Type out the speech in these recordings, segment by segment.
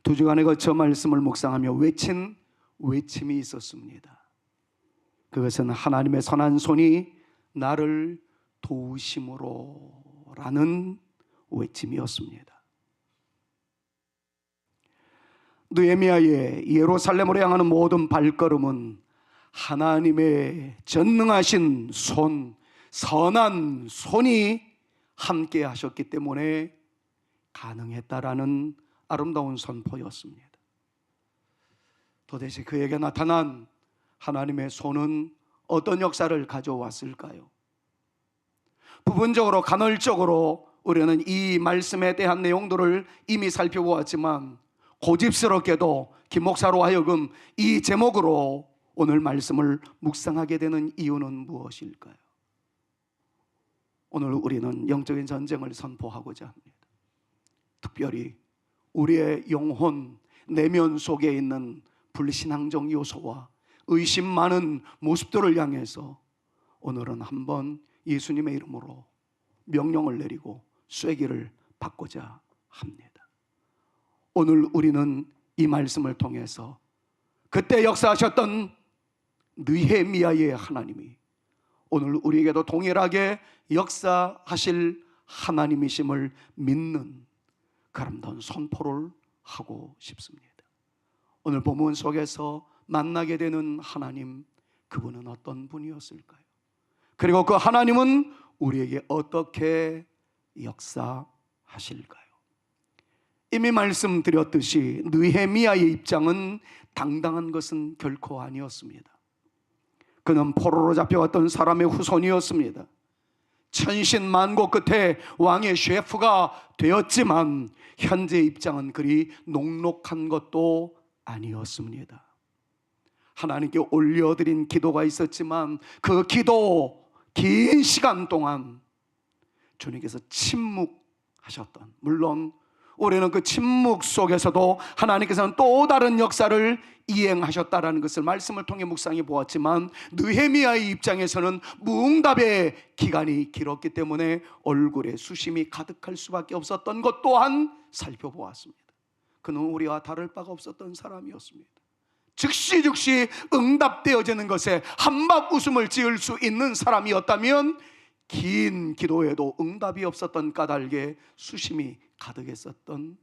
두 주간에 거쳐 말씀을 묵상하며 외친 외침이 있었습니다. 그것은 하나님의 선한 손이 나를 도우심으로 라는 외침이었습니다. 느헤미야의 예루살렘으로 향하는 모든 발걸음은 하나님의 전능하신 손, 선한 손이 함께 하셨기 때문에 가능했다라는 아름다운 선포였습니다. 도대체 그에게 나타난 하나님의 손은 어떤 역사를 가져왔을까요? 부분적으로 간헐적으로 우리는 이 말씀에 대한 내용들을 이미 살펴보았지만 고집스럽게도 김 목사로 하여금 이 제목으로 오늘 말씀을 묵상하게 되는 이유는 무엇일까요? 오늘 우리는 영적인 전쟁을 선포하고자 합니다. 특별히 우리의 영혼, 내면 속에 있는 불신앙적 요소와 의심 많은 모습들을 향해서 오늘은 한번 예수님의 이름으로 명령을 내리고 쐐기를 받고자 합니다. 오늘 우리는 이 말씀을 통해서 그때 역사하셨던 느헤미야의 하나님이 오늘 우리에게도 동일하게 역사하실 하나님이심을 믿는 아름다운 선포를 하고 싶습니다. 오늘 본문 속에서 만나게 되는 하나님, 그분은 어떤 분이었을까요? 그리고 그 하나님은 우리에게 어떻게 역사하실까요? 이미 말씀드렸듯이 느헤미야의 입장은 당당한 것은 결코 아니었습니다. 그는 포로로 잡혀갔던 사람의 후손이었습니다. 천신만고 끝에 왕의 셰프가 되었지만 현재 입장은 그리 녹록한 것도 아니었습니다. 하나님께 올려드린 기도가 있었지만 그 기도 긴 시간 동안 주님께서 침묵하셨던, 물론 우리는 그 침묵 속에서도 하나님께서는 또 다른 역사를 이행하셨다라는 것을 말씀을 통해 묵상해 보았지만 느헤미야의 입장에서는 무응답의 기간이 길었기 때문에 얼굴에 수심이 가득할 수밖에 없었던 것 또한 살펴보았습니다. 그는 우리와 다를 바가 없었던 사람이었습니다. 즉시 응답되어지는 것에 한박 웃음을 지을 수 있는 사람이었다면 긴 기도에도 응답이 없었던 까닭에 수심이 가득했었던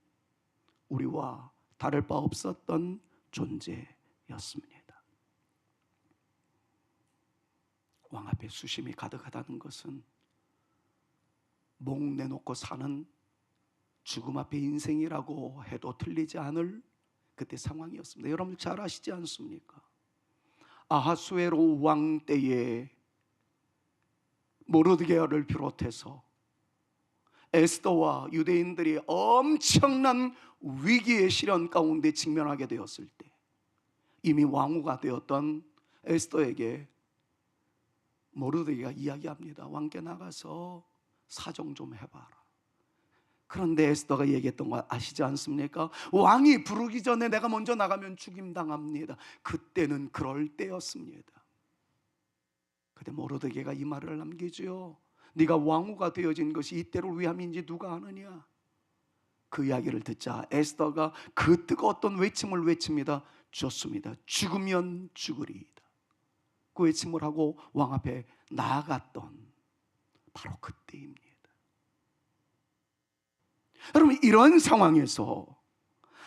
우리와 다를 바 없었던 존재였습니다. 왕 앞에 수심이 가득하다는 것은 목 내놓고 사는 죽음 앞에 인생이라고 해도 틀리지 않을 그때 상황이었습니다. 여러분 잘 아시지 않습니까? 아하수에로 왕 때에 모르드게를 비롯해서 에스더와 유대인들이 엄청난 위기의 시련 가운데 직면하게 되었을 때 이미 왕후가 되었던 에스더에게 모르드게가 이야기합니다. 왕께 나가서 사정 좀 해봐라. 그런데 에스더가 얘기했던 거 아시지 않습니까? 왕이 부르기 전에 내가 먼저 나가면 죽임당합니다. 그때는 그럴 때였습니다. 그때 모르드게가 이 말을 남기죠. 네가 왕후가 되어진 것이 이때를 위함인지 누가 아느냐? 그 이야기를 듣자 에스더가 그 뜨거웠던 외침을 외칩니다. 좋습니다. 죽으면 죽으리이다. 그 외침을 하고 왕 앞에 나아갔던 바로 그때입니다. 여러분, 이런 상황에서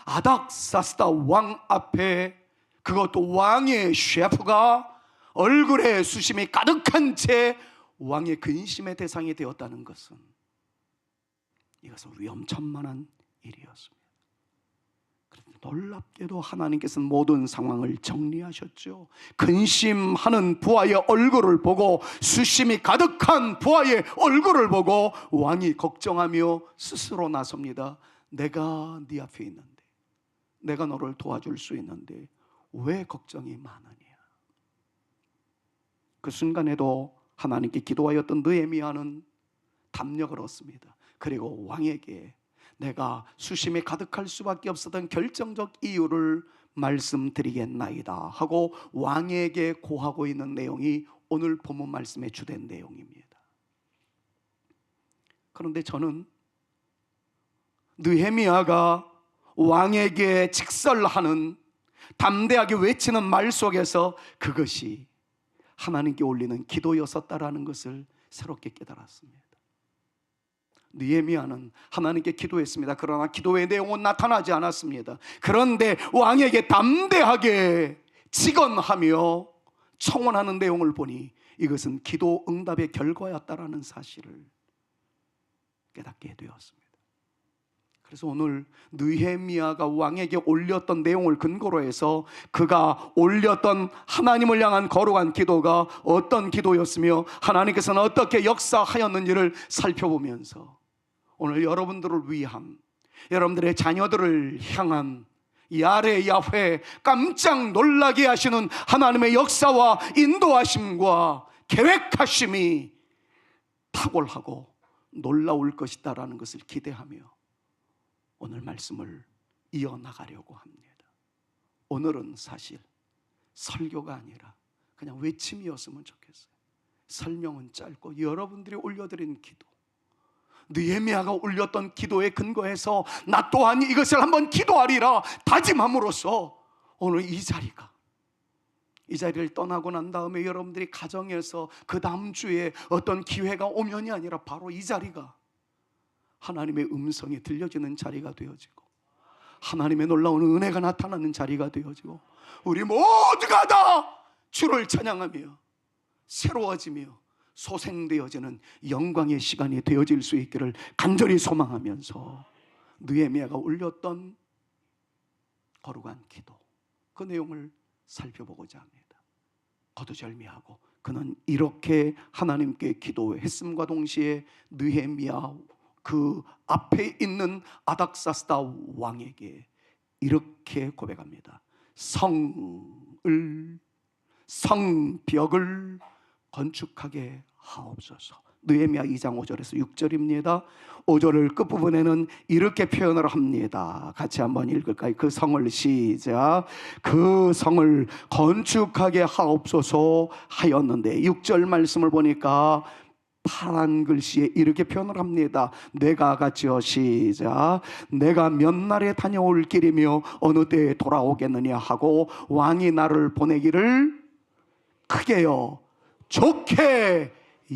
아닥사스다 왕 앞에, 그것도 왕의 셰프가 얼굴에 수심이 가득한 채 왕의 근심의 대상이 되었다는 것은 이것은 위험천만한 일이었습니다. 그런데 놀랍게도 하나님께서는 모든 상황을 정리하셨죠. 근심하는 부하의 얼굴을 보고, 수심이 가득한 부하의 얼굴을 보고 왕이 걱정하며 스스로 나섭니다. 내가 네 앞에 있는데, 내가 너를 도와줄 수 있는데 왜 걱정이 많으냐? 그 순간에도 하나님께 기도하였던 느헤미야는 담력을 얻습니다. 그리고 왕에게 내가 수심에 가득할 수밖에 없었던 결정적 이유를 말씀드리겠나이다 하고 왕에게 고하고 있는 내용이 오늘 본문 말씀의 주된 내용입니다. 그런데 저는 느헤미야가 왕에게 직설하는, 담대하게 외치는 말 속에서 그것이 하나님께 올리는 기도였었다라는 것을 새롭게 깨달았습니다. 느헤미야는 하나님께 기도했습니다. 그러나 기도의 내용은 나타나지 않았습니다. 그런데 왕에게 담대하게 직언하며 청원하는 내용을 보니 이것은 기도 응답의 결과였다라는 사실을 깨닫게 되었습니다. 그래서 오늘 느헤미야가 왕에게 올렸던 내용을 근거로 해서 그가 올렸던 하나님을 향한 거룩한 기도가 어떤 기도였으며 하나님께서는 어떻게 역사하였는지를 살펴보면서 오늘 여러분들을 위한, 여러분들의 자녀들을 향한 야레 야훼, 깜짝 놀라게 하시는 하나님의 역사와 인도하심과 계획하심이 탁월하고 놀라울 것이다라는 것을 기대하며 오늘 말씀을 이어나가려고 합니다. 오늘은 사실 설교가 아니라 그냥 외침이었으면 좋겠어요. 설명은 짧고 여러분들이 올려드린 기도, 느헤미야가 올렸던 기도에 근거해서 나 또한 이것을 한번 기도하리라 다짐함으로써 오늘 이 자리를 떠나고 난 다음에 여러분들이 가정에서 그 다음 주에 어떤 기회가 오면이 아니라 바로 이 자리가 하나님의 음성이 들려지는 자리가 되어지고 하나님의 놀라운 은혜가 나타나는 자리가 되어지고 우리 모두가 다 주를 찬양하며 새로워지며 소생되어지는 영광의 시간이 되어질 수 있기를 간절히 소망하면서 느헤미야가 올렸던 거룩한 기도, 그 내용을 살펴보고자 합니다. 거두절미하고 그는 이렇게 하나님께 기도했음과 동시에 느헤미야 그 앞에 있는 아닥사스다 왕에게 이렇게 고백합니다. 성벽을 건축하게 하옵소서. 느헤미야 2장 5절에서 6절입니다. 5절을 끝부분에는 이렇게 표현을 합니다. 같이 한번 읽을까요? 그 성을 시작. 그 성을 건축하게 하옵소서 하였는데 6절 말씀을 보니까 파란 글씨에 이렇게 표현을 합니다. 내가 같이요 시작. 내가 몇 날에 다녀올 길이며 어느 때에 돌아오겠느냐 하고 왕이 나를 보내기를 크게요 좋게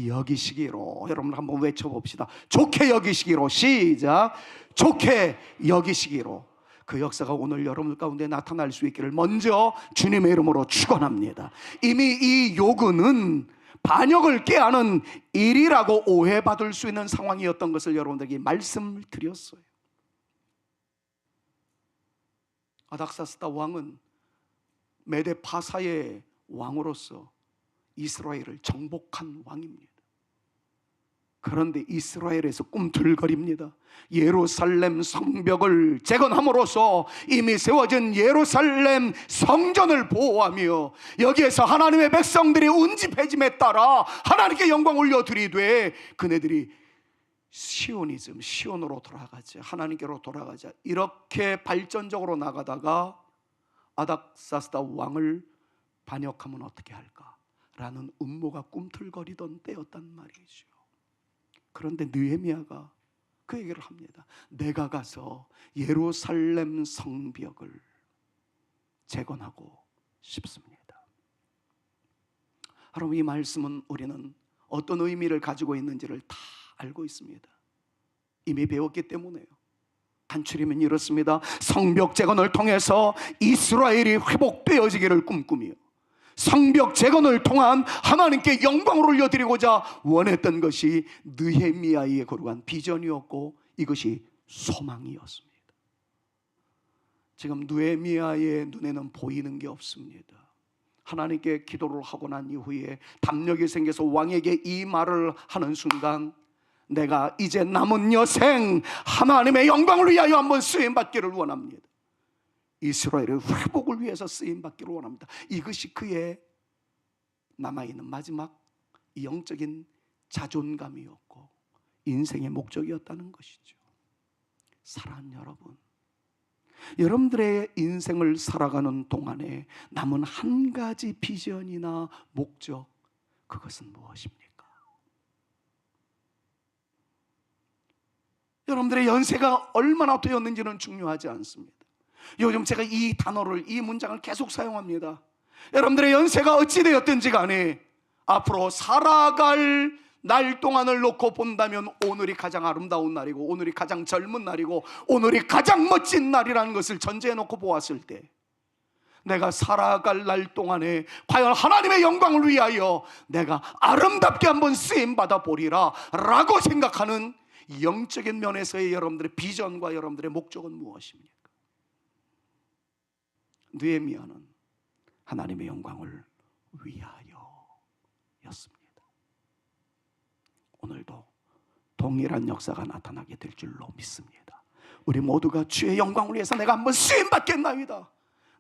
여기시기로. 여러분 한번 외쳐봅시다. 좋게 여기시기로. 시작. 좋게 여기시기로. 그 역사가 오늘 여러분 가운데 나타날 수 있기를 먼저 주님의 이름으로 축원합니다. 이미 이 요구는 반역을 꾀하는 일이라고 오해받을 수 있는 상황이었던 것을 여러분들에게 말씀을 드렸어요. 아닥사스다 왕은 메데 파사의 왕으로서 이스라엘을 정복한 왕입니다. 그런데 이스라엘에서 꿈틀거립니다. 예루살렘 성벽을 재건함으로써 이미 세워진 예루살렘 성전을 보호하며 여기에서 하나님의 백성들이 운집해짐에 따라 하나님께 영광 올려드리되 그네들이 시온으로 돌아가자, 하나님께로 돌아가자, 이렇게 발전적으로 나가다가 아닥사스다 왕을 반역하면 어떻게 할까 라는 음모가 꿈틀거리던 때였단 말이죠. 그런데 느헤미야가 그 얘기를 합니다. 내가 가서 예루살렘 성벽을 재건하고 싶습니다. 여러분, 이 말씀은 우리는 어떤 의미를 가지고 있는지를 다 알고 있습니다. 이미 배웠기 때문에요. 단추리면 이렇습니다. 성벽 재건을 통해서 이스라엘이 회복되어지기를 꿈꾸며 성벽 재건을 통한 하나님께 영광을 올려드리고자 원했던 것이 느헤미야의 거룩한 비전이었고 이것이 소망이었습니다. 지금 느헤미야의 눈에는 보이는 게 없습니다. 하나님께 기도를 하고 난 이후에 담력이 생겨서 왕에게 이 말을 하는 순간 내가 이제 남은 여생 하나님의 영광을 위하여 한번 쓰임받기를 원합니다. 이스라엘의 회복을 위해서 쓰임받기를 원합니다. 이것이 그의 남아있는 마지막 영적인 자존감이었고 인생의 목적이었다는 것이죠. 사랑하는 여러분, 여러분들의 인생을 살아가는 동안에 남은 한 가지 비전이나 목적, 그것은 무엇입니까? 여러분들의 연세가 얼마나 되었는지는 중요하지 않습니다. 요즘 제가 이 단어를, 이 문장을 계속 사용합니다. 여러분들의 연세가 어찌 되었든지 간에 앞으로 살아갈 날 동안을 놓고 본다면 오늘이 가장 아름다운 날이고, 오늘이 가장 젊은 날이고, 오늘이 가장 멋진 날이라는 것을 전제해 놓고 보았을 때, 내가 살아갈 날 동안에 과연 하나님의 영광을 위하여 내가 아름답게 한번 쓰임받아 보리라 라고 생각하는 영적인 면에서의 여러분들의 비전과 여러분들의 목적은 무엇입니까? 느헤미야는 하나님의 영광을 위하여 였습니다. 오늘도 동일한 역사가 나타나게 될 줄로 믿습니다. 우리 모두가 주의 영광을 위해서 내가 한번 쓰임받겠나이다,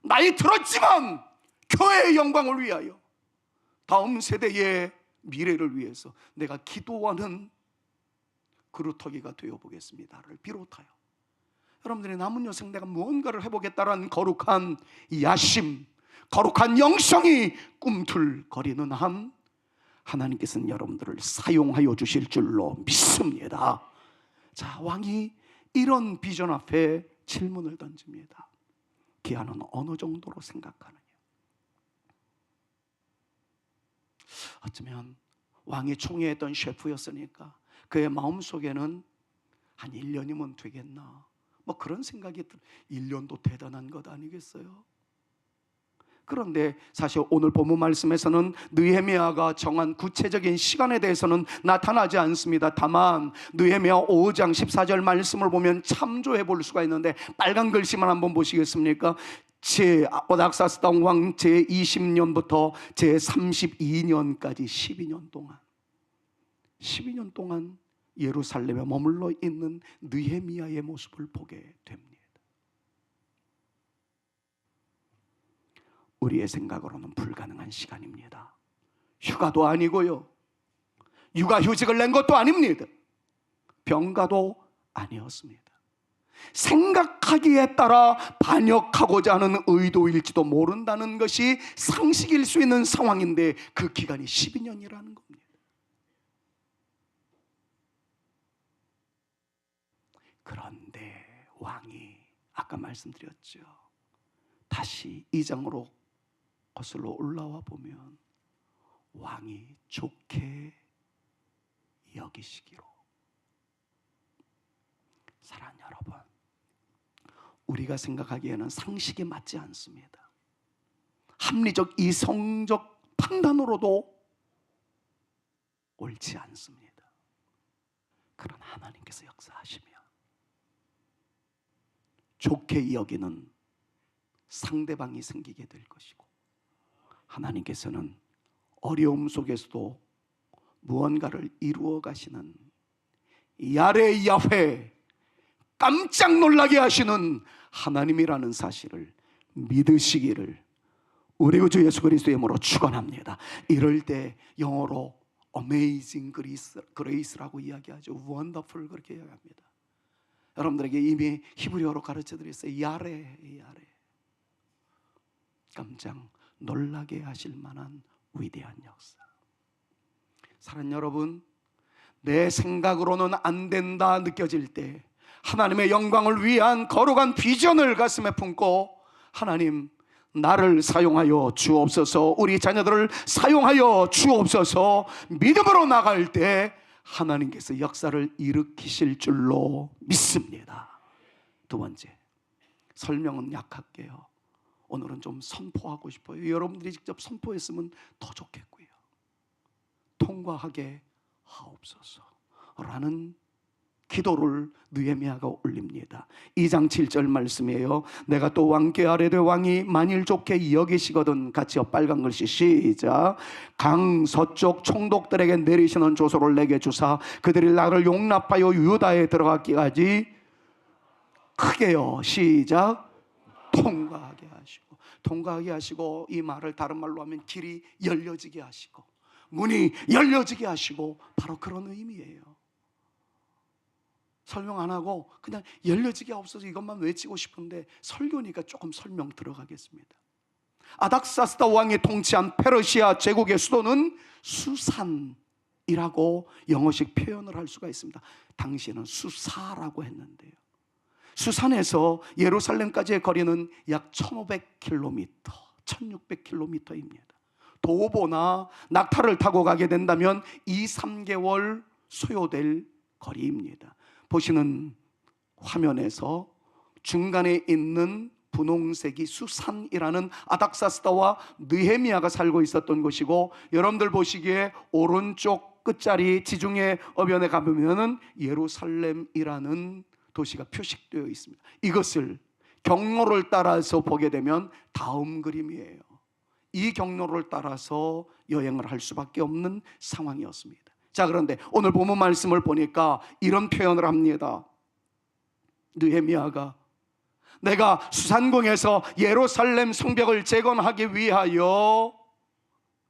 나이 들었지만 교회의 영광을 위하여, 다음 세대의 미래를 위해서 내가 기도하는 그루터기가 되어보겠습니다를 비롯하여 여러분들의 남은 여생 내가 무언가를 해보겠다라는 거룩한 야심, 거룩한 영성이 꿈틀거리는 한 하나님께서는 여러분들을 사용하여 주실 줄로 믿습니다. 자, 왕이 이런 비전 앞에 질문을 던집니다. 기한은 어느 정도로 생각하느냐? 어쩌면 왕이 총애했던 셰프였으니까 그의 마음속에는 한 1년이면 되겠나, 뭐 그런 생각이 1년도 대단한 것 아니겠어요? 그런데 사실 오늘 본문 말씀에서는 느헤미야가 정한 구체적인 시간에 대해서는 나타나지 않습니다. 다만 느헤미야 5장 14절 말씀을 보면 참조해 볼 수가 있는데, 빨간 글씨만 한번 보시겠습니까? 아닥사스다 왕 제20년부터 제32년까지 12년 동안 예루살렘에 머물러 있는 느헤미야의 모습을 보게 됩니다. 우리의 생각으로는 불가능한 시간입니다. 휴가도 아니고요, 육아휴직을 낸 것도 아닙니다. 병가도 아니었습니다. 생각하기에 따라 반역하고자 하는 의도일지도 모른다는 것이 상식일 수 있는 상황인데, 그 기간이 12년이라는 겁니다. 그런데 왕이 아까 말씀드렸죠, 다시 2장으로 거슬러 올라와 보면 왕이 좋게 여기시기로. 사랑하는 여러분, 우리가 생각하기에는 상식이 맞지 않습니다. 합리적 이성적 판단으로도 옳지 않습니다. 그러나 하나님께서 역사하시며 좋게 여기는 상대방이 생기게 될 것이고, 하나님께서는 어려움 속에서도 무언가를 이루어 가시는 야레 야훼, 깜짝 놀라게 하시는 하나님이라는 사실을 믿으시기를 우리 주 예수 그리스도의 이름으로 축원합니다. 이럴 때 영어로 Amazing Grace라고 이야기하죠. Wonderful 그렇게 이야기합니다. 여러분들에게 이미 히브리어로 가르쳐드렸어요. 야레. 깜짝 놀라게 하실 만한 위대한 역사. 사랑하는 여러분, 내 생각으로는 안 된다 느껴질 때 하나님의 영광을 위한 거룩한 비전을 가슴에 품고, 하나님 나를 사용하여 주옵소서, 우리 자녀들을 사용하여 주옵소서 믿음으로 나갈 때 하나님께서 역사를 일으키실 줄로 믿습니다. 두 번째, 설명은 약할게요. 오늘은 좀 선포하고 싶어요. 여러분들이 직접 선포했으면 더 좋겠고요. 통과하게 하옵소서 라는 기도를 느헤미야가 올립니다. 2장 7절 말씀이에요. 내가 또 왕께 아뢰되 왕이 만일 좋게 여기시거든, 같이요, 빨간 글씨 시작. 강 서쪽 총독들에게 내리시는 조서를 내게 주사 그들이 나를 용납하여 유다에 들어가기까지 크게요, 시작, 통과하게 하시고, 이 말을 다른 말로 하면 길이 열려지게 하시고, 문이 열려지게 하시고, 바로 그런 의미예요. 설명 안 하고 그냥 열려지게 하옵소서 이것만 외치고 싶은데, 설교니까 조금 설명 들어가겠습니다. 아닥사스다 왕이 통치한 페르시아 제국의 수도는 수산, 이라고 영어식 표현을 할 수가 있습니다. 당시에는 수사라고 했는데요, 수산에서 예루살렘까지의 거리는 약 1500km, 1600km입니다. 도보나 낙타를 타고 가게 된다면 2~3개월 소요될 거리입니다. 보시는 화면에서 중간에 있는 분홍색이 수산이라는 아닥사스다와 느헤미야가 살고 있었던 곳이고, 여러분들 보시기에 오른쪽 끝자리 지중해 어변에 가보면은 예루살렘이라는 도시가 표식되어 있습니다. 이것을 경로를 따라서 보게 되면 다음 그림이에요. 이 경로를 따라서 여행을 할 수밖에 없는 상황이었습니다. 자, 그런데 오늘 본문 말씀을 보니까 이런 표현을 합니다. 느헤미야가 내가 수산궁에서 예루살렘 성벽을 재건하기 위하여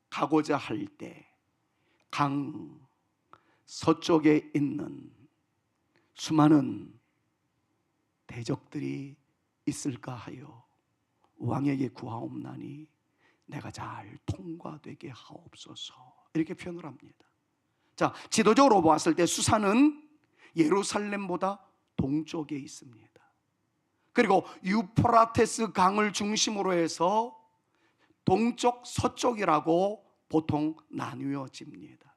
가고자 할 때 강 서쪽에 있는 수많은 대적들이 있을까 하여 왕에게 구하옵나니 내가 잘 통과되게 하옵소서, 이렇게 표현을 합니다. 자, 지도적으로 보았을 때 수산은 예루살렘보다 동쪽에 있습니다. 그리고 유프라테스 강을 중심으로 해서 동쪽, 서쪽이라고 보통 나뉘어집니다.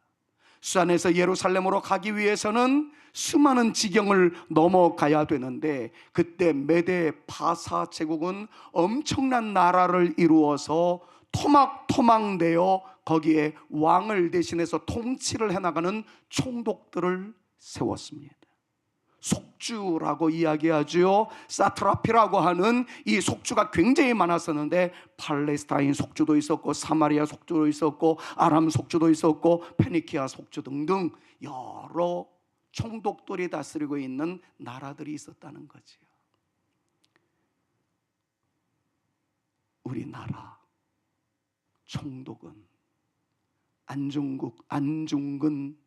수산에서 예루살렘으로 가기 위해서는 수많은 지경을 넘어가야 되는데, 그때 메데 바사 제국은 엄청난 나라를 이루어서 토막토막내어 거기에 왕을 대신해서 통치를 해나가는 총독들을 세웠습니다. 속주라고 이야기하죠. 사트라피라고 하는 이 속주가 굉장히 많았었는데, 팔레스타인 속주도 있었고, 사마리아 속주도 있었고, 아람 속주도 있었고, 페니키아 속주 등등 여러 총독들이 다스리고 있는 나라들이 있었다는 거지요. 우리나라 총독은 안중근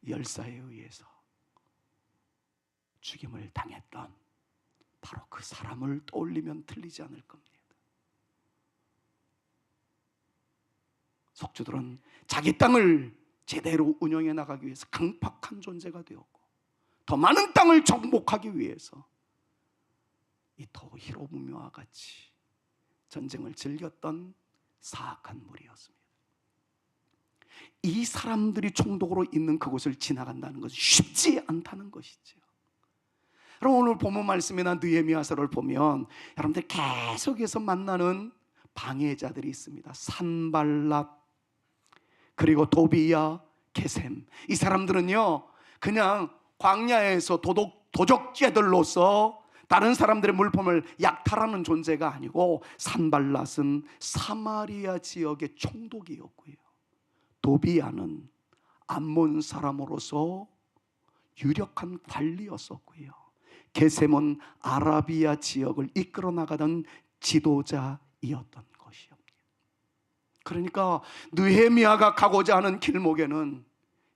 열사에 의해서 죽임을 당했던 바로 그 사람을 떠올리면 틀리지 않을 겁니다. 속주들은 자기 땅을 제대로 운영해 나가기 위해서 강팍한 존재가 되었고, 더 많은 땅을 정복하기 위해서 이 히로부미와 같이 전쟁을 즐겼던 사악한 무리였습니다. 이 사람들이 총독으로 있는 그곳을 지나간다는 것은 쉽지 않다는 것이죠. 여러분, 오늘 본문 말씀이나 느헤미야서를 보면 여러분들 계속해서 만나는 방해자들이 있습니다. 산발랏, 그리고 도비야, 게셈. 이 사람들은요, 그냥 광야에서 도적죄들로서 다른 사람들의 물품을 약탈하는 존재가 아니고, 산발랏은 사마리아 지역의 총독이었고요, 도비야는 암몬 사람으로서 유력한 관리였었고요, 게셈은 아라비아 지역을 이끌어 나가던 지도자이었던 것이옵니다. 그러니까 느헤미야가 가고자 하는 길목에는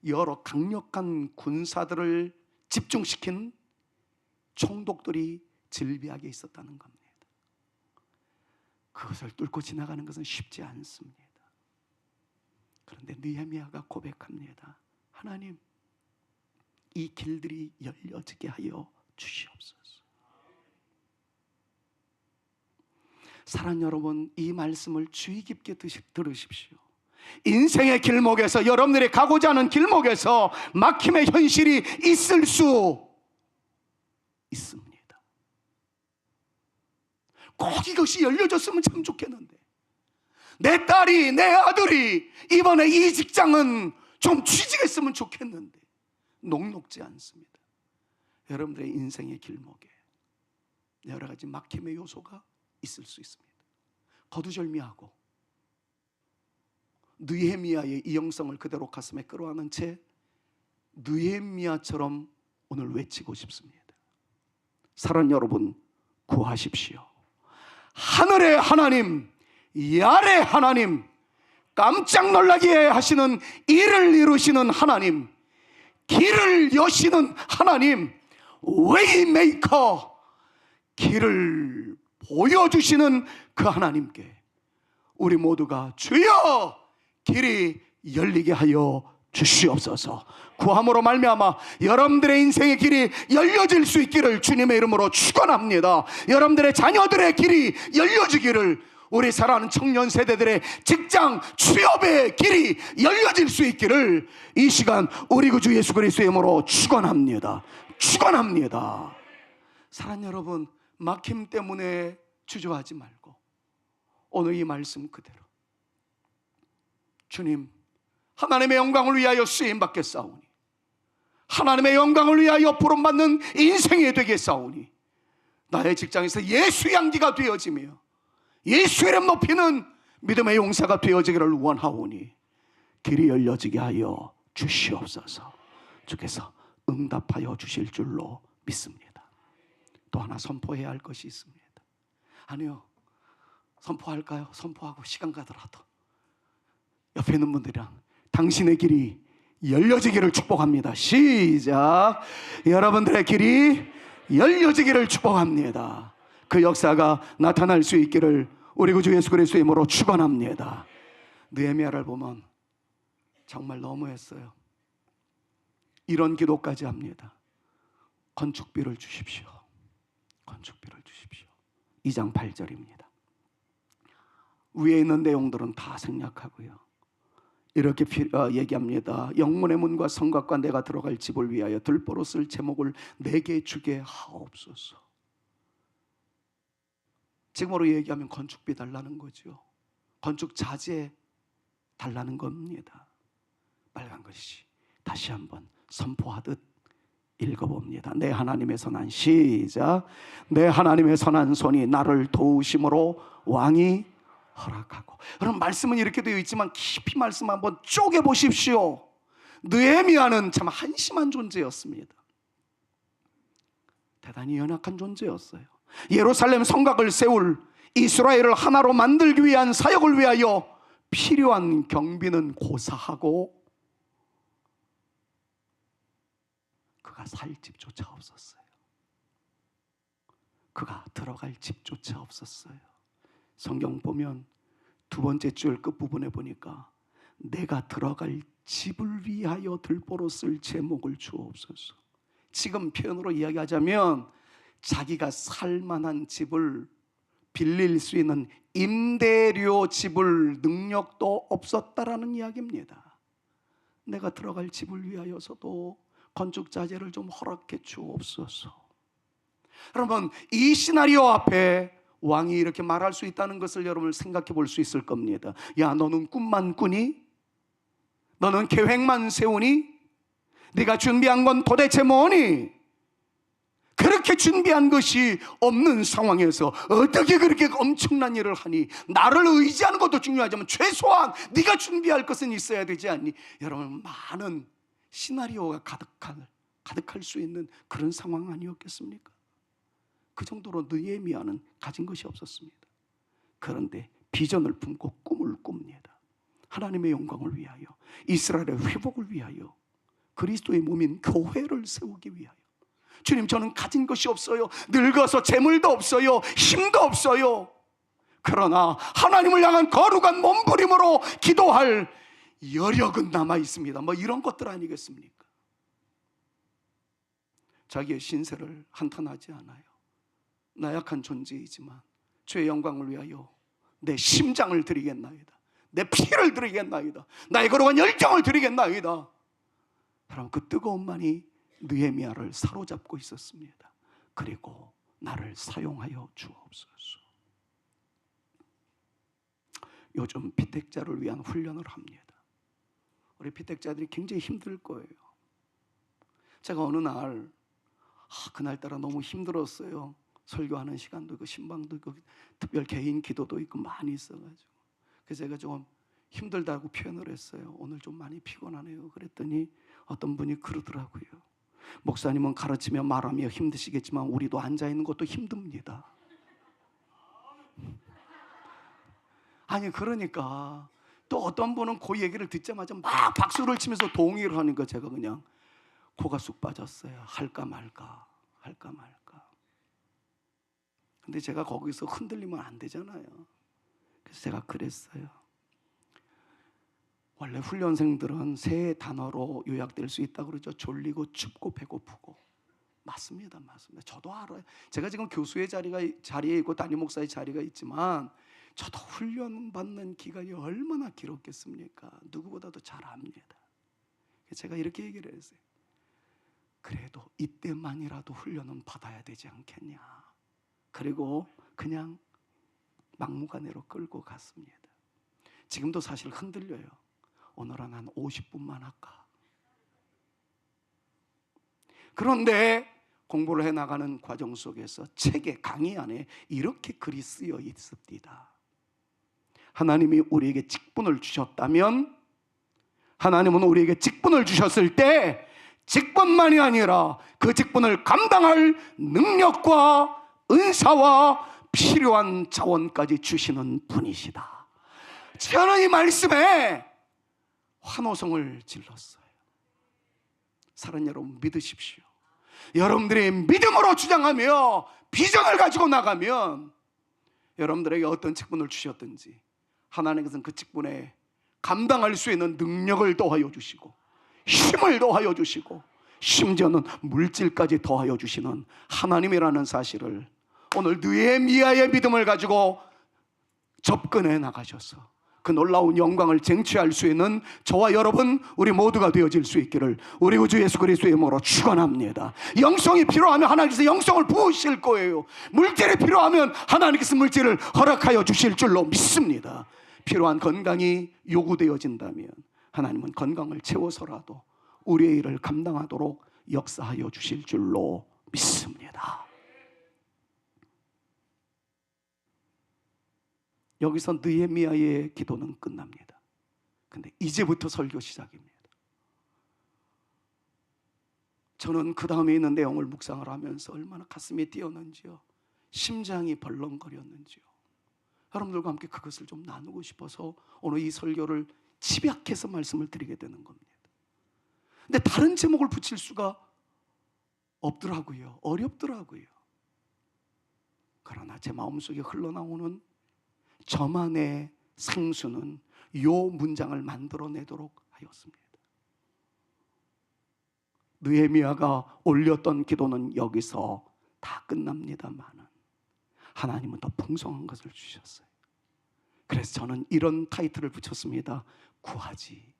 여러 강력한 군사들을 집중시킨 총독들이 즐비하게 있었다는 겁니다. 그것을 뚫고 지나가는 것은 쉽지 않습니다. 그런데 느헤미야가 고백합니다. 하나님, 이 길들이 열려지게 하여 주시옵소서. 사랑하는 여러분, 이 말씀을 주의 깊게 들으십시오. 인생의 길목에서, 여러분들이 가고자 하는 길목에서 막힘의 현실이 있을 수 있습니다. 꼭 이것이 열려졌으면 참 좋겠는데, 내 딸이, 내 아들이 이번에 이 직장은 좀 취직했으면 좋겠는데 녹록지 않습니다. 여러분들의 인생의 길목에 여러 가지 막힘의 요소가 있을 수 있습니다. 거두절미하고 느헤미야의 이 영성을 그대로 가슴에 끌어안은 채 느헤미야처럼 오늘 외치고 싶습니다. 사랑하는 여러분, 구하십시오. 하늘의 하나님, 야의 하나님, 깜짝 놀라게 하시는 일을 이루시는 하나님, 길을 여시는 하나님, 웨이메이커, 길을 보여주시는 그 하나님께 우리 모두가 주여 길이 열리게 하여 주시옵소서. 구함으로 말미암아 여러분들의 인생의 길이 열려질 수 있기를 주님의 이름으로 축원합니다. 여러분들의 자녀들의 길이 열려지기를, 우리 사랑하는 청년 세대들의 직장 취업의 길이 열려질 수 있기를 이 시간 우리 구주 예수 그리스도의 이름으로 축원합니다. 축원합니다. 사랑하는 여러분, 막힘 때문에 주저하지 말고 오늘 이 말씀 그대로 주님, 하나님의 영광을 위하여 쓰임받겠사오니, 하나님의 영광을 위하여 부름받는 인생이 되겠사오니, 나의 직장에서 예수의 향기가 되어지며 예수의 이름 높이는 믿음의 용사가 되어지기를 원하오니 길이 열려지게 하여 주시옵소서. 주께서 응답하여 주실 줄로 믿습니다. 또 하나 선포해야 할 것이 있습니다. 아니요, 선포할까요? 선포하고 시간 가더라도 옆에 있는 분들이랑 당신의 길이 열려지기를 축복합니다. 시작. 여러분들의 길이 열려지기를 축복합니다. 그 역사가 나타날 수 있기를 우리 구주 예수 그리스도의 이름으로 축원합니다. 느헤미야를 보면 정말 너무했어요. 이런 기도까지 합니다. 건축비를 주십시오. 건축비를 주십시오. 2장 8절입니다. 위에 있는 내용들은 다 생략하고요, 이렇게 얘기합니다. 영문의 문과 성곽과 내가 들어갈 집을 위하여 들보로 쓸 제목을 내게 주게 하옵소서. 지금으로 얘기하면 건축비 달라는 거죠. 건축 자재 달라는 겁니다. 빨간 글씨 다시 한번 선포하듯 읽어봅니다. 내 하나님의 선한, 시작. 내 하나님의 선한 손이 나를 도우심으로 왕이 허락하고. 그럼 말씀은 이렇게 되어 있지만 깊이 말씀 한번 쪼개 보십시오. 느헤미야는 참 한심한 존재였습니다. 대단히 연약한 존재였어요. 예루살렘 성곽을 세울, 이스라엘을 하나로 만들기 위한 사역을 위하여 필요한 경비는 고사하고 그가 살 집조차 없었어요. 그가 들어갈 집조차 없었어요. 성경 보면 두 번째 줄 끝부분에 보니까 내가 들어갈 집을 위하여 들보로 쓸 제목을 주옵소서. 지금 표현으로 이야기하자면 자기가 살만한 집을 빌릴 수 있는 임대료 집을 능력도 없었다라는 이야기입니다. 내가 들어갈 집을 위하여서도 건축 자재를 좀 허락해 주옵소서. 여러분, 이 시나리오 앞에 왕이 이렇게 말할 수 있다는 것을 여러분 생각해 볼 수 있을 겁니다. 야, 너는 꿈만 꾸니? 너는 계획만 세우니? 네가 준비한 건 도대체 뭐니? 그렇게 준비한 것이 없는 상황에서 어떻게 그렇게 엄청난 일을 하니? 나를 의지하는 것도 중요하지만 최소한 네가 준비할 것은 있어야 되지 않니? 여러분, 많은 시나리오가 가득할 수 있는 그런 상황 아니었겠습니까? 그 정도로 느헤미야는 가진 것이 없었습니다. 그런데 비전을 품고 꿈을 꿉니다. 하나님의 영광을 위하여, 이스라엘의 회복을 위하여, 그리스도의 몸인 교회를 세우기 위하여. 주님, 저는 가진 것이 없어요. 늙어서 재물도 없어요. 힘도 없어요. 그러나 하나님을 향한 거룩한 몸부림으로 기도할 여력은 남아 있습니다. 뭐 이런 것들 아니겠습니까? 자기의 신세를 한탄하지 않아요. 나약한 존재이지만 주의 영광을 위하여 내 심장을 드리겠나이다. 내 피를 드리겠나이다. 나의 거룩한 열정을 드리겠나이다. 여러분, 그 뜨거움만이 느헤미야를 사로잡고 있었습니다. 그리고 나를 사용하여 주옵소서. 요즘 피택자를 위한 훈련을 합니다. 우리 피택자들이 굉장히 힘들 거예요. 제가 어느 날 그날따라 너무 힘들었어요. 설교하는 시간도 있고 신방도 있고 특별 개인 기도도 있고 많이 있어가지고, 그래서 제가 좀 힘들다고 표현을 했어요. 오늘 좀 많이 피곤하네요. 그랬더니 어떤 분이 그러더라고요. 목사님은 가르치며 말하며 힘드시겠지만 우리도 앉아있는 것도 힘듭니다. 아니, 그러니까 또 어떤 분은 그 얘기를 듣자마자 막 박수를 치면서 동의를 하니까 제가 그냥 코가 쑥 빠졌어요. 할까 말까, 할까 말까. 근데 제가 거기서 흔들리면 안 되잖아요. 그래서 제가 그랬어요. 원래 훈련생들은 세 단어로 요약될 수 있다고 그러죠. 졸리고 춥고 배고프고. 맞습니다. 저도 알아요. 제가 지금 교수의 자리에 있고 담임 목사의 자리가 있지만 저도 훈련받는 기간이 얼마나 길었겠습니까? 누구보다도 잘 압니다. 제가 이렇게 얘기를 했어요. 그래도 이때만이라도 훈련은 받아야 되지 않겠냐. 그리고 그냥 막무가내로 끌고 갔습니다. 지금도 사실 흔들려요. 오늘은 한 50분만 할까. 그런데 공부를 해나가는 과정 속에서 책의 강의 안에 이렇게 글이 쓰여 있습니다. 하나님이 우리에게 직분을 주셨다면, 하나님은 우리에게 직분을 주셨을 때 직분만이 아니라 그 직분을 감당할 능력과 은사와 필요한 자원까지 주시는 분이시다. 저는 이 말씀에 환호성을 질렀어요. 사랑하는 여러분, 믿으십시오. 여러분들이 믿음으로 주장하며 비전을 가지고 나가면 여러분들에게 어떤 직분을 주셨든지 하나님께서는 그 직분에 감당할 수 있는 능력을 더하여 주시고 힘을 더하여 주시고 심지어는 물질까지 더하여 주시는 하나님이라는 사실을 오늘 느헤미야의 믿음을 가지고 접근해 나가셔서 그 놀라운 영광을 쟁취할 수 있는 저와 여러분 우리 모두가 되어질 수 있기를 우리 구주 예수 그리스도의 이름으로 축원합니다. 영성이 필요하면 하나님께서 영성을 부으실 거예요. 물질이 필요하면 하나님께서 물질을 허락하여 주실 줄로 믿습니다. 필요한 건강이 요구되어진다면 하나님은 건강을 채워서라도 우리의 일을 감당하도록 역사하여 주실 줄로 믿습니다. 여기서 느헤미야의 기도는 끝납니다. 근데 이제부터 설교 시작입니다. 저는 그 다음에 있는 내용을 묵상을 하면서 얼마나 가슴이 뛰었는지요, 심장이 벌렁거렸는지요. 여러분들과 함께 그것을 좀 나누고 싶어서 오늘 이 설교를 집약해서 말씀을 드리게 되는 겁니다. 근데 다른 제목을 붙일 수가 없더라고요. 어렵더라고요. 그러나 제 마음속에 흘러나오는 저만의 생수는 요 문장을 만들어내도록 하였습니다. 느헤미야가 올렸던 기도는 여기서 다 끝납니다만 하나님은 더 풍성한 것을 주셨어요. 그래서 저는 이런 타이틀을 붙였습니다. 구하지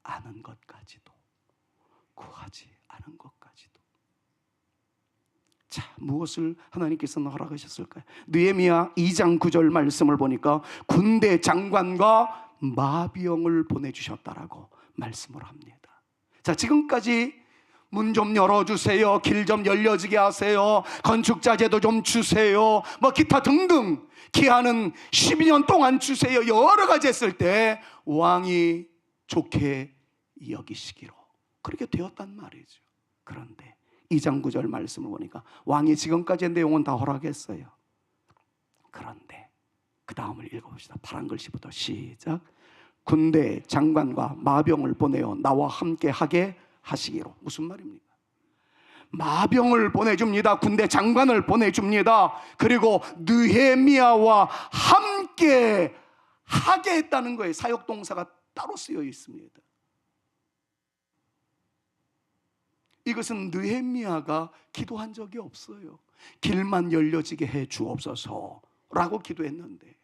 않은 것까지도. 구하지 않은 것까지도. 자, 무엇을 하나님께서는 허락하셨을까요? 느헤미야 2장 9절 말씀을 보니까 군대 장관과 마병을 보내주셨다라고 말씀을 합니다. 자, 지금까지 문 좀 열어주세요, 길 좀 열려지게 하세요, 건축자재도 좀 주세요, 뭐 기타 등등 기한은 12년 동안 주세요, 여러 가지 했을 때 왕이 좋게 여기시기로 그렇게 되었단 말이죠. 그런데 2장 9절 말씀을 보니까 왕이 지금까지의 내용은 다 허락했어요. 그런데 그 다음을 읽어봅시다. 파란 글씨부터 시작. 군대 장관과 마병을 보내어 나와 함께 하게 하시기로. 무슨 말입니까? 마병을 보내줍니다. 군대 장관을 보내줍니다. 그리고 느헤미야와 함께 하게 했다는 거예요. 사역동사가 따로 쓰여 있습니다. 이것은 느헤미야가 기도한 적이 없어요. 길만 열려지게 해 주옵소서라고 기도했는데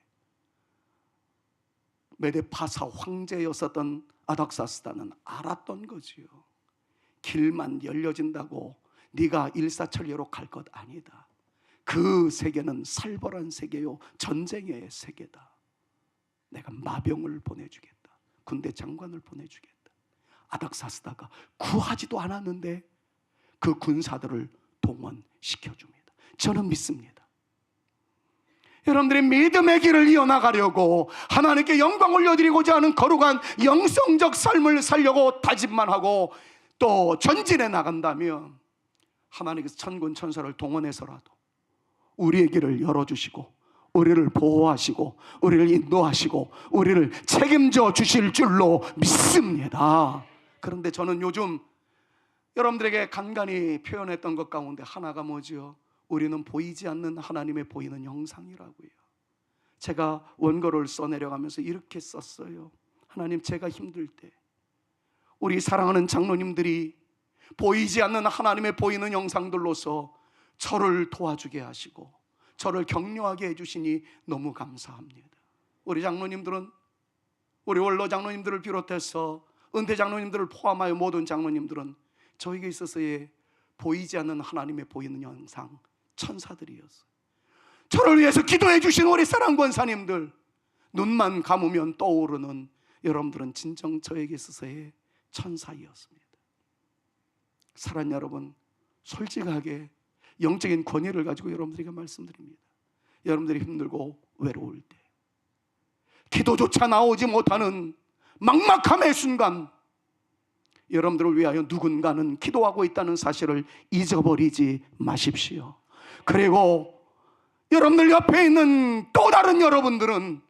메데파사 황제였었던 아닥사스다는 알았던 거지요. 길만 열려진다고 네가 일사천리로 갈 것 아니다. 그 세계는 살벌한 세계요, 전쟁의 세계다. 내가 마병을 보내주겠다. 군대 장관을 보내주겠다. 아닥사스다가 구하지도 않았는데 그 군사들을 동원시켜줍니다. 저는 믿습니다. 여러분들이 믿음의 길을 이어나가려고 하나님께 영광 올려드리고자 하는 거룩한 영성적 삶을 살려고 다짐만 하고 또 전진해 나간다면 하나님께서 천군 천사를 동원해서라도 우리의 길을 열어주시고 우리를 보호하시고 우리를 인도하시고 우리를 책임져 주실 줄로 믿습니다. 그런데 저는 요즘 여러분들에게 간간히 표현했던 것 가운데 하나가 뭐지요? 우리는 보이지 않는 하나님의 보이는 형상이라고요. 제가 원고를 써내려가면서 이렇게 썼어요. 하나님, 제가 힘들 때 우리 사랑하는 장로님들이 보이지 않는 하나님의 보이는 영상들로서 저를 도와주게 하시고 저를 격려하게 해주시니 너무 감사합니다. 우리 장로님들은, 우리 원로 장로님들을 비롯해서 은퇴 장로님들을 포함하여 모든 장로님들은 저에게 있어서의 보이지 않는 하나님의 보이는 영상 천사들이었어요. 저를 위해서 기도해 주신 우리 사랑 권사님들, 눈만 감으면 떠오르는 여러분들은 진정 저에게 있어서의 천사이었습니다. 사랑 여러분, 솔직하게 영적인 권위를 가지고 여러분들에게 말씀드립니다. 여러분들이 힘들고 외로울 때, 기도조차 나오지 못하는 막막함의 순간, 여러분들을 위하여 누군가는 기도하고 있다는 사실을 잊어버리지 마십시오. 그리고 여러분들 옆에 있는 또 다른 여러분들은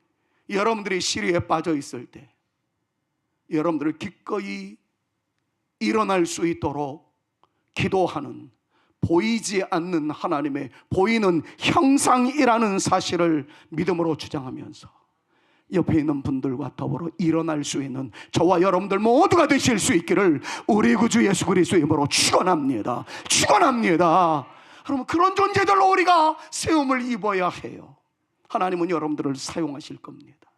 여러분들이 시리에 빠져 있을 때 여러분들을 기꺼이 일어날 수 있도록 기도하는, 보이지 않는 하나님의 보이는 형상이라는 사실을 믿음으로 주장하면서 옆에 있는 분들과 더불어 일어날 수 있는 저와 여러분들 모두가 되실 수 있기를 우리 구주 예수 그리스도의 이름으로 축원합니다. 축원합니다. 여러분, 그런 존재들로 우리가 세움을 입어야 해요. 하나님은 여러분들을 사용하실 겁니다.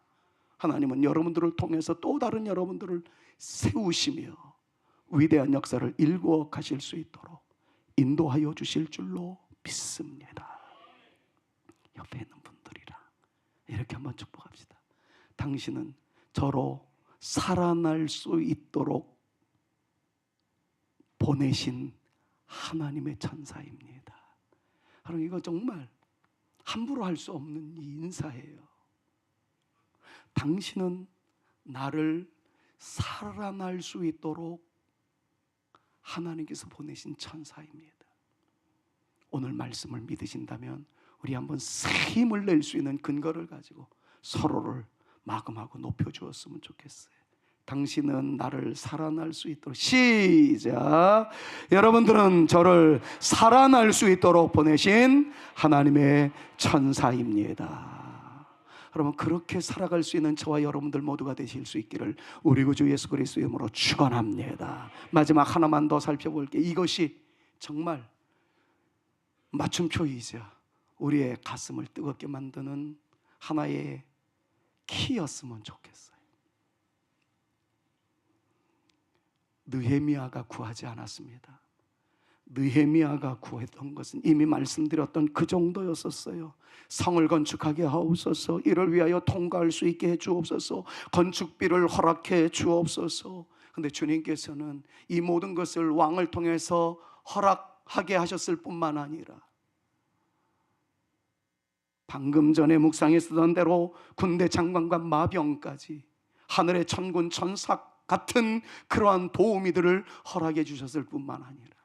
하나님은 여러분들을 통해서 또 다른 여러분들을 세우시며 위대한 역사를 일구어 가실 수 있도록 인도하여 주실 줄로 믿습니다. 옆에 있는 분들이랑 이렇게 한번 축복합시다. 당신은 저로 살아날 수 있도록 보내신 하나님의 천사입니다. 여러분, 이거 정말 함부로 할 수 없는 이 인사예요. 당신은 나를 살아날 수 있도록 하나님께서 보내신 천사입니다. 오늘 말씀을 믿으신다면 우리 한번 새 힘을 낼 수 있는 근거를 가지고 서로를 마금하고 높여주었으면 좋겠어요. 당신은 나를 살아날 수 있도록, 시작. 여러분들은 저를 살아날 수 있도록 보내신 하나님의 천사입니다. 여러분, 그렇게 살아갈 수 있는 저와 여러분들 모두가 되실 수 있기를 우리 구주 예수 그리스도의 이름으로 축원합니다. 마지막 하나만 더 살펴볼게요. 이것이 정말 맞춤표이자 우리의 가슴을 뜨겁게 만드는 하나의 키였으면 좋겠어요. 느헤미야가 구하지 않았습니다. 느헤미야가 구했던 것은 이미 말씀드렸던 그 정도였었어요. 성을 건축하게 하옵소서, 이를 위하여 통과할 수 있게 해 주옵소서, 건축비를 허락해 주옵소서. 그런데 주님께서는 이 모든 것을 왕을 통해서 허락하게 하셨을 뿐만 아니라 방금 전에 묵상했었던 대로 군대 장관과 마병까지 하늘의 천군 천사 같은 그러한 도우미들을 허락해 주셨을 뿐만 아니라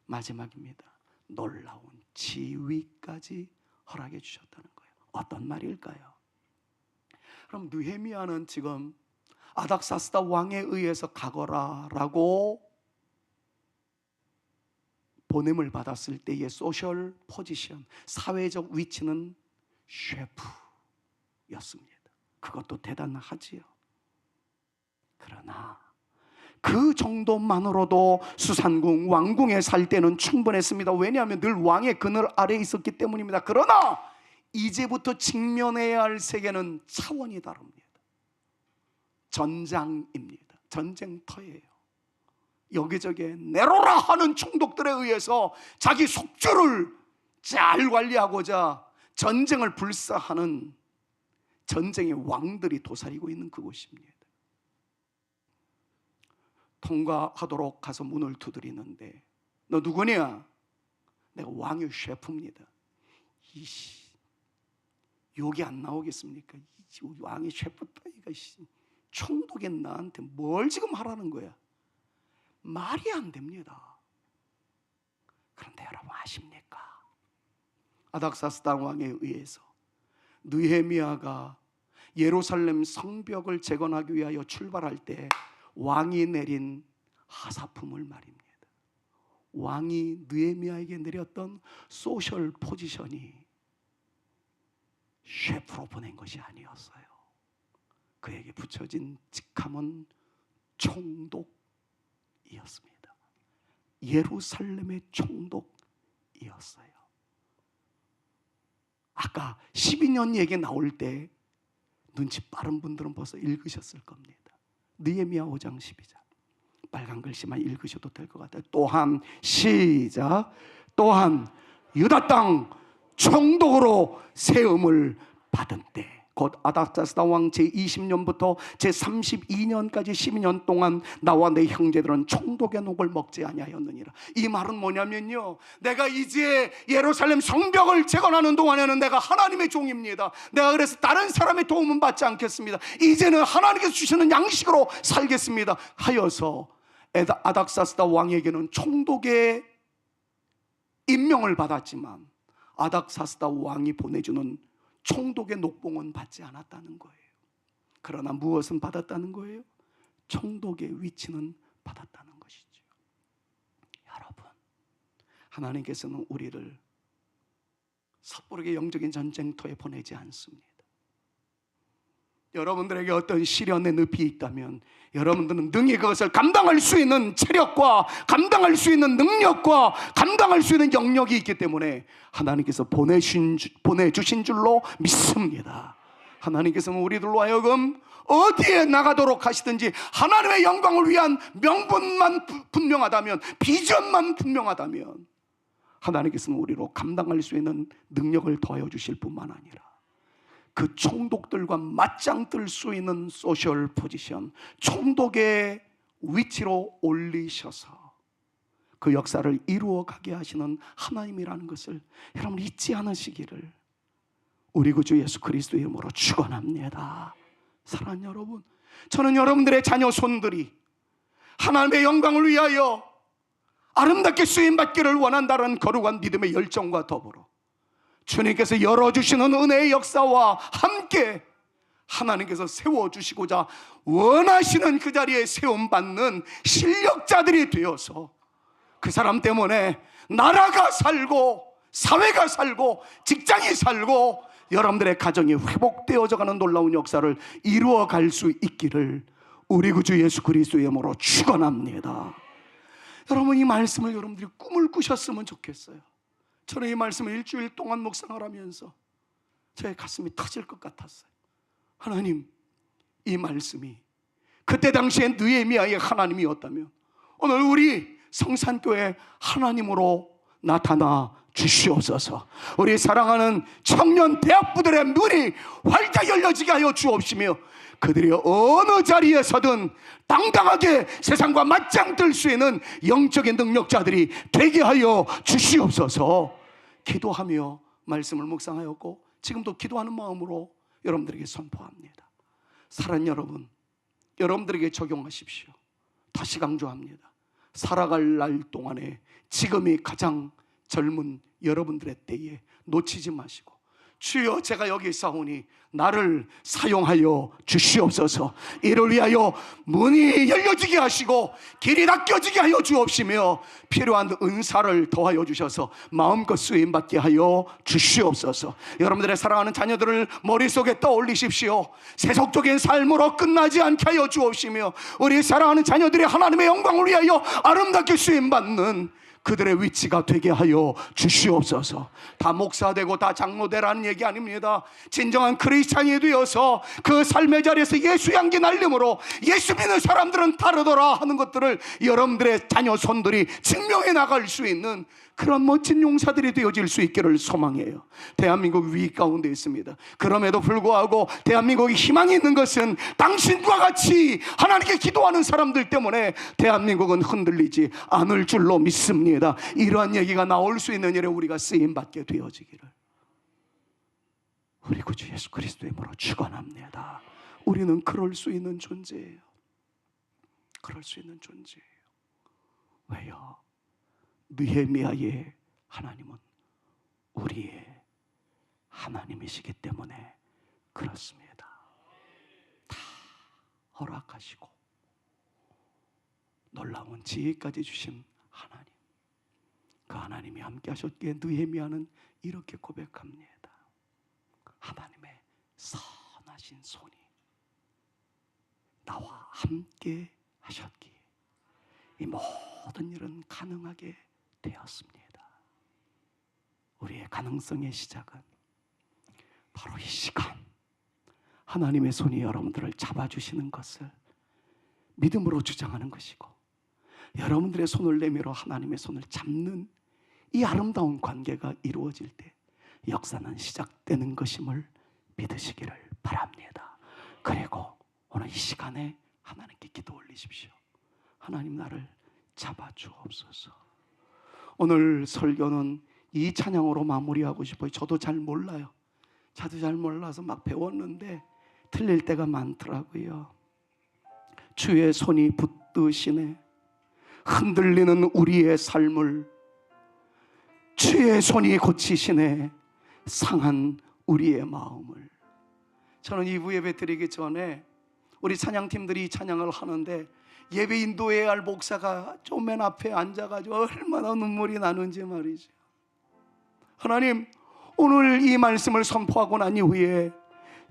마지막입니다. 놀라운 지위까지 허락해 주셨다는 거예요. 어떤 말일까요? 그럼 느헤미야는 지금 아닥사스다 왕에 의해서 가거라 라고 보냄을 받았을 때의 소셜 포지션, 사회적 위치는 셰프였습니다. 그것도 대단하지요. 그러나 그 정도만으로도 수산궁 왕궁에 살 때는 충분했습니다. 왜냐하면 늘 왕의 그늘 아래에 있었기 때문입니다. 그러나 이제부터 직면해야 할 세계는 차원이 다릅니다. 전장입니다. 전쟁터예요. 여기저기 내로라 하는 총독들에 의해서 자기 속주를 잘 관리하고자 전쟁을 불사하는 전쟁의 왕들이 도사리고 있는 그곳입니다. 통과하도록 가서 문을 두드리는데, 너 누구냐? 내가 왕의 셰프입니다. 이씨, 욕이 안 나오겠습니까? 왕의 셰프 따위가 총독이 나한테 뭘 지금 하라는 거야? 말이 안 됩니다. 그런데 여러분 아십니까? 아닥사스다 왕에 의해서 느헤미야가 예루살렘 성벽을 재건하기 위하여 출발할 때 왕이 내린 하사품을 말입니다. 왕이 느헤미야에게 내렸던 소셜 포지션이 셰프로 보낸 것이 아니었어요. 그에게 붙여진 직함은 총독이었습니다. 예루살렘의 총독이었어요. 아까 12년 얘기 나올 때 눈치 빠른 분들은 벌써 읽으셨을 겁니다. 느헤미야 5장 12절 빨간 글씨만 읽으셔도 될 것 같아요. 또한 시작. 또한 유다 땅 총독으로 세움을 받은 때, 곧 아닥사스다 왕 제20년부터 제32년까지 12년 동안 나와 내 형제들은 총독의 녹을 먹지 아니하였느니라. 이 말은 뭐냐면요, 내가 이제 예루살렘 성벽을 재건하는 동안에는 내가 하나님의 종입니다. 내가 그래서 다른 사람의 도움은 받지 않겠습니다. 이제는 하나님께서 주시는 양식으로 살겠습니다 하여서 아닥사스다 왕에게는 총독의 임명을 받았지만 아닥사스다 왕이 보내주는 총독의 녹봉은 받지 않았다는 거예요. 그러나 무엇은 받았다는 거예요? 총독의 위치는 받았다는 것이죠. 여러분, 하나님께서는 우리를 섣부르게 영적인 전쟁터에 보내지 않습니다. 여러분들에게 어떤 시련의 늪이 있다면 여러분들은 능히 그것을 감당할 수 있는 체력과 감당할 수 있는 능력과 감당할 수 있는 영역이 있기 때문에 하나님께서 보내주신 줄로 믿습니다. 하나님께서는 우리들로 하여금 어디에 나가도록 하시든지 하나님의 영광을 위한 명분만 분명하다면, 비전만 분명하다면 하나님께서는 우리로 감당할 수 있는 능력을 더하여 주실 뿐만 아니라 그 총독들과 맞짱 뜰 수 있는 소셜 포지션, 총독의 위치로 올리셔서 그 역사를 이루어가게 하시는 하나님이라는 것을 여러분 잊지 않으시기를 우리 구주 예수 그리스도의 이름으로 축원합니다. 사랑하는 여러분, 저는 여러분들의 자녀 손들이 하나님의 영광을 위하여 아름답게 쓰임받기를 원한다는 거룩한 믿음의 열정과 더불어 주님께서 열어주시는 은혜의 역사와 함께 하나님께서 세워주시고자 원하시는 그 자리에 세움받는 실력자들이 되어서 그 사람 때문에 나라가 살고 사회가 살고 직장이 살고 여러분들의 가정이 회복되어져가는 놀라운 역사를 이루어갈 수 있기를 우리 구주 예수 그리스도의 이름으로 축원합니다. 여러분, 이 말씀을 여러분들이 꿈을 꾸셨으면 좋겠어요. 저는 이 말씀을 일주일 동안 묵상을 하면서 제 가슴이 터질 것 같았어요. 하나님, 이 말씀이 그때 당시에 느헤미야의 하나님이었다면 오늘 우리 성산교회 하나님으로 나타나 주시옵소서. 우리 사랑하는 청년 대학부들의 눈이 활짝 열려지게 하여 주옵시며 그들이 어느 자리에서든 당당하게 세상과 맞짱 뜰 수 있는 영적인 능력자들이 되게 하여 주시옵소서. 기도하며 말씀을 묵상하였고 지금도 기도하는 마음으로 여러분들에게 선포합니다. 사랑하는 여러분, 여러분들에게 적용하십시오. 다시 강조합니다. 살아갈 날 동안에 지금이 가장 젊은 여러분들의 때에 놓치지 마시고 주여, 제가 여기 있사오니 나를 사용하여 주시옵소서. 이를 위하여 문이 열려지게 하시고 길이 닦여지게 하여 주옵시며 필요한 은사를 더하여 주셔서 마음껏 쓰임받게 하여 주시옵소서. 여러분들의 사랑하는 자녀들을 머릿속에 떠올리십시오. 세속적인 삶으로 끝나지 않게 하여 주옵시며 우리 사랑하는 자녀들이 하나님의 영광을 위하여 아름답게 쓰임받는 그들의 위치가 되게 하여 주시옵소서. 다 목사되고 다 장로되라는 얘기 아닙니다. 진정한 크리스찬이 되어서 그 삶의 자리에서 예수 향기 날림으로 예수 믿는 사람들은 다르더라 하는 것들을 여러분들의 자녀 손들이 증명해 나갈 수 있는 그런 멋진 용사들이 되어질 수 있기를 소망해요. 대한민국 위기 가운데 있습니다. 그럼에도 불구하고 대한민국이 희망이 있는 것은 당신과 같이 하나님께 기도하는 사람들 때문에 대한민국은 흔들리지 않을 줄로 믿습니다. 이러한 얘기가 나올 수 있는 일에 우리가 쓰임받게 되어지기를 우리 구주 예수 그리스도의 이름으로 축원합니다. 우리는 그럴 수 있는 존재예요. 그럴 수 있는 존재예요. 왜요? 느헤미야의 하나님은 우리의 하나님이시기 때문에 그렇습니다. 다 허락하시고 놀라운 지혜까지 주신 하나님, 그 하나님이 함께 하셨기에 느헤미야는 이렇게 고백합니다. 하나님의 선하신 손이 나와 함께 하셨기에 이 모든 일은 가능하게 되었습니다. 우리의 가능성의 시작은 바로 이 시간, 하나님의 손이 여러분들을 잡아주시는 것을 믿음으로 주장하는 것이고, 여러분들의 손을 내밀어 하나님의 손을 잡는 이 아름다운 관계가 이루어질 때 역사는 시작되는 것임을 믿으시기를 바랍니다. 그리고 오늘 이 시간에 하나님께 기도 올리십시오. 하나님, 나를 잡아주옵소서. 오늘 설교는 이 찬양으로 마무리하고 싶어요. 저도 잘 몰라요. 저도 잘 몰라서 막 배웠는데 틀릴 때가 많더라고요. 주의 손이 붙드시네, 흔들리는 우리의 삶을 주의 손이 고치시네, 상한 우리의 마음을. 저는 2부 예배 드리기 전에 우리 찬양팀들이 찬양을 하는데 예배 인도해야 할 목사가 좀 맨 앞에 앉아가지고 얼마나 눈물이 나는지 말이죠. 하나님, 오늘 이 말씀을 선포하고 난 이후에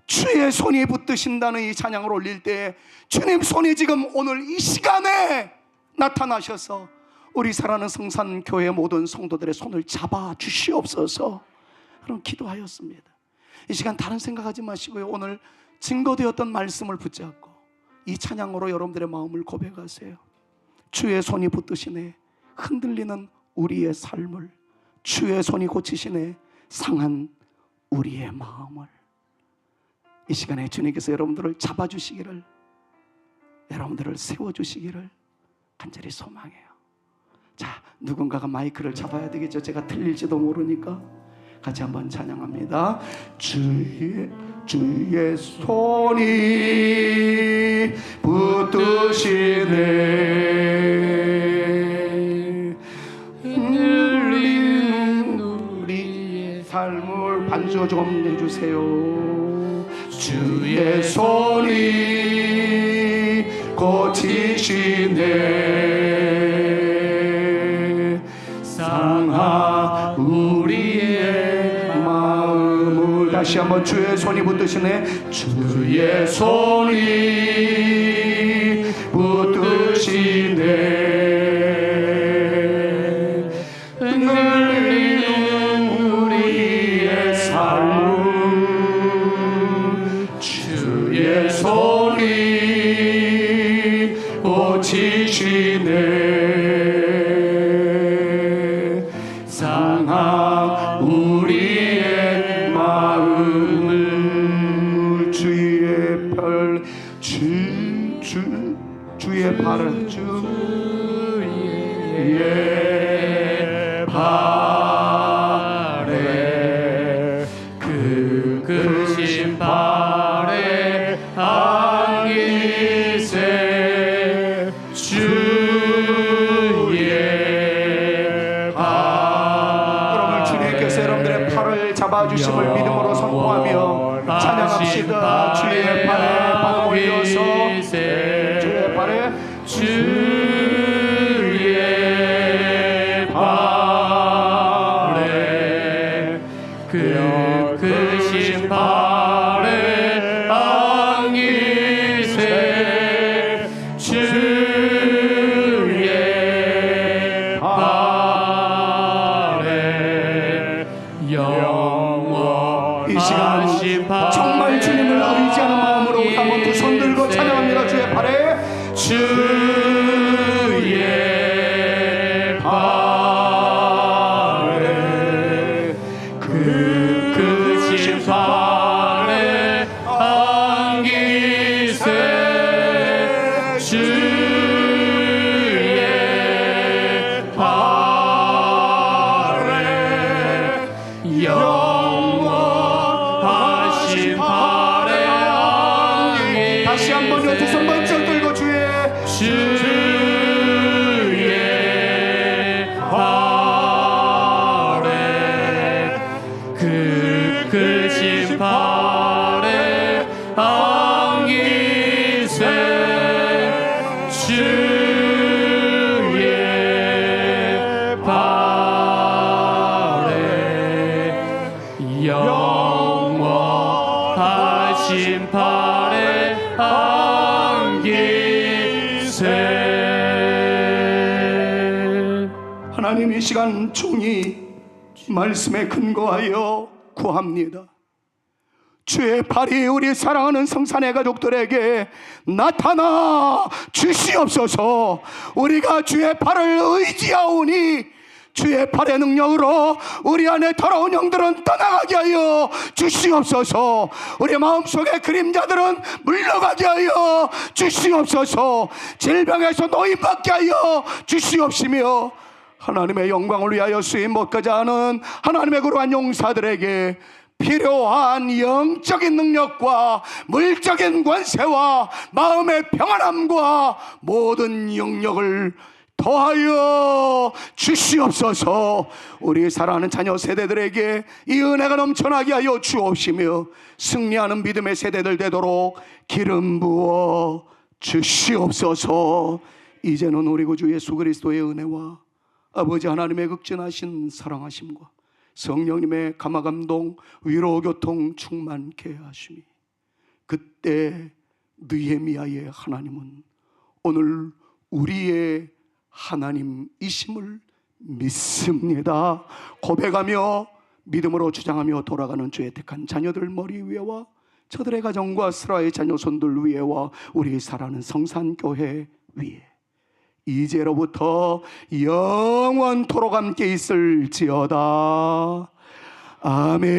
주의 손이 붙드신다는 이 찬양을 올릴 때 주님 손이 지금 오늘 이 시간에 나타나셔서 우리 사랑하는 성산교회 모든 성도들의 손을 잡아 주시옵소서. 그럼 기도하였습니다. 이 시간 다른 생각하지 마시고요, 오늘 증거되었던 말씀을 붙잡고 이 찬양으로 여러분들의 마음을 고백하세요. 주의 손이 붙드시네, 흔들리는 우리의 삶을 주의 손이 고치시네, 상한 우리의 마음을. 이 시간에 주님께서 여러분들을 잡아주시기를, 여러분들을 세워주시기를 간절히 소망해요. 자, 누군가가 마이크를 잡아야 되겠죠. 제가 틀릴지도 모르니까 같이 한번 찬양합니다. 주의 손이 붙드시네, 흔들리는 우리의 삶을 반주 좀 내주세요. 주의 손이 고치시네, 상한 우리의 마음을. 다시 한번 주의 손이 붙드시네, 주의 손이 붙드시네, 흔들리는 우리의 삶을 주의 손이 고치시네, 상한 우리의 마음을. 주의 별, 주의 발을, 주의 발에, 그 크신 발에 안기세, 주의 발. 여러분, 주님께서 여러분들의 팔을 잡아주심을 믿음으로 선포하며 찬양합시다. 주의 발에 발 올려서, 주의 발에, 주의 발에, 그 크신 발에 안기세, 주의 발에 영원하신. 이 시간은 정말 주님을 의지하는 마음으로 우리 한번 두 손 들고 찬양합니다. 주의 발에, 주의 하나님 이 시간 종이 말씀에 근거하여 구합니다. 주의 팔이 우리 사랑하는 성산의 가족들에게 나타나 주시옵소서. 우리가 주의 팔을 의지하오니 주의 팔의 능력으로 우리 안에 더러운 영들은 떠나가게 하여 주시옵소서. 우리 마음속의 그림자들은 물러가게 하여 주시옵소서. 질병에서 노임받게 하여 주시옵시며 하나님의 영광을 위하여 쓰임 못하자 하는 하나님의 거룩한 용사들에게 필요한 영적인 능력과 물적인 권세와 마음의 평안함과 모든 영역을 더하여 주시옵소서. 우리 사랑하는 자녀 세대들에게 이 은혜가 넘쳐나게 하여 주옵시며 승리하는 믿음의 세대들 되도록 기름 부어 주시옵소서. 이제는 우리 구주 예수 그리스도의 은혜와 아버지 하나님의 극진하신 사랑하심과 성령님의 감화감동 위로 교통 충만케 하시니 그때 느헤미야의 하나님은 오늘 우리의 하나님이심을 믿습니다. 고백하며 믿음으로 주장하며 돌아가는 주의 택한 자녀들 머리 위에와 저들의 가정과 스라의 자녀손들 위에와 우리 사랑하는 성산교회 위에 이제로부터 영원토록 함께 있을지어다. 아멘.